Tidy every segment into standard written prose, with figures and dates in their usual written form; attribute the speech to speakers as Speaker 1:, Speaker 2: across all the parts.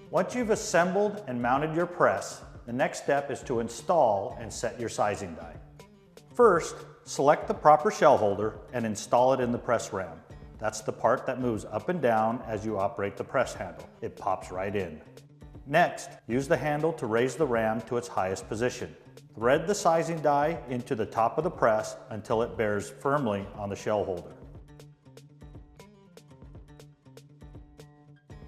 Speaker 1: Once you've assembled and mounted your press, the next step is to install and set your sizing die. First, select the proper shell holder and install it in the press ram. That's the part that moves up and down as you operate the press handle. It pops right in. Next, use the handle to raise the ram to its highest position. Thread the sizing die into the top of the press until it bears firmly on the shell holder.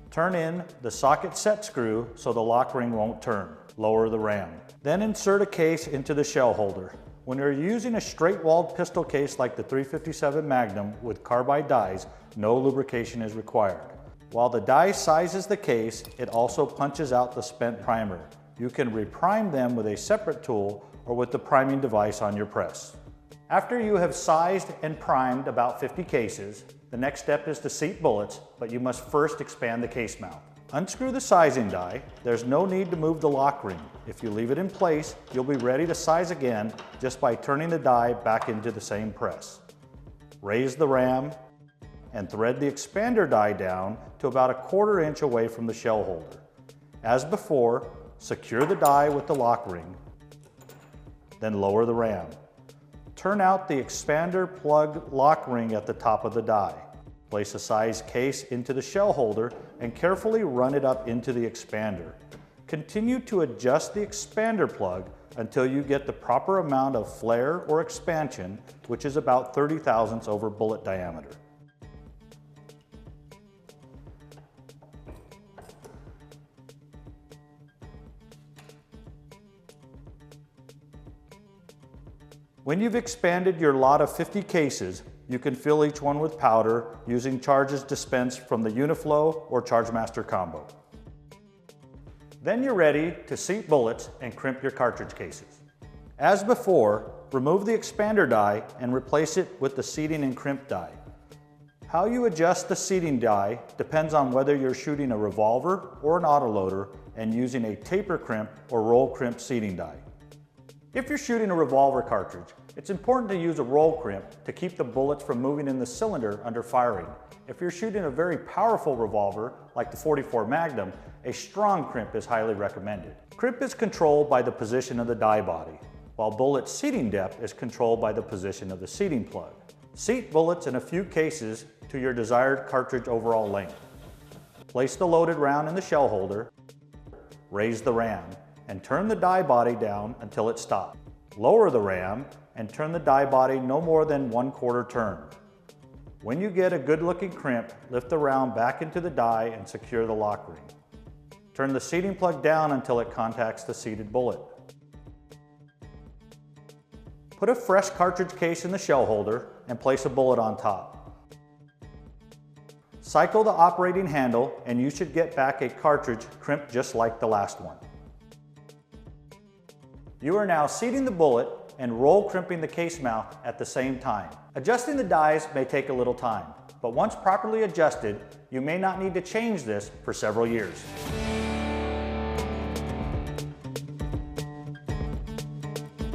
Speaker 1: Turn in the socket set screw so the lock ring won't turn. Lower the ram. Then insert a case into the shell holder. When you're using a straight-walled pistol case like the 357 Magnum with carbide dies, no lubrication is required. While the die sizes the case, it also punches out the spent primer. You can reprime them with a separate tool or with the priming device on your press. After you have sized and primed about 50 cases, the next step is to seat bullets, but you must first expand the case mount. Unscrew the sizing die. There's no need to move the lock ring. If you leave it in place, you'll be ready to size again just by turning the die back into the same press. Raise the ram and thread the expander die down to about 1/4 inch away from the shell holder. As before, secure the die with the lock ring, then lower the ram. Turn out the expander plug lock ring at the top of the die. Place a size case into the shell holder and carefully run it up into the expander. Continue to adjust the expander plug until you get the proper amount of flare or expansion, which is about 30 thousandths over bullet diameter. When you've expanded your lot of 50 cases, you can fill each one with powder using charges dispensed from the Uniflow or Chargemaster combo. Then you're ready to seat bullets and crimp your cartridge cases. As before, remove the expander die and replace it with the seating and crimp die. How you adjust the seating die depends on whether you're shooting a revolver or an autoloader and using a taper crimp or roll crimp seating die. If you're shooting a revolver cartridge, it's important to use a roll crimp to keep the bullets from moving in the cylinder under firing. If you're shooting a very powerful revolver, like the .44 Magnum, a strong crimp is highly recommended. Crimp is controlled by the position of the die body, while bullet seating depth is controlled by the position of the seating plug. Seat bullets in a few cases to your desired cartridge overall length. Place the loaded round in the shell holder, raise the ram, and turn the die body down until it stops. Lower the ram and turn the die body no more than 1/4 turn. When you get a good looking crimp, lift the round back into the die and secure the lock ring. Turn the seating plug down until it contacts the seated bullet. Put a fresh cartridge case in the shell holder and place a bullet on top. Cycle the operating handle and you should get back a cartridge crimped just like the last one. You are now seating the bullet and roll crimping the case mount at the same time. Adjusting the dies may take a little time, but once properly adjusted, you may not need to change this for several years.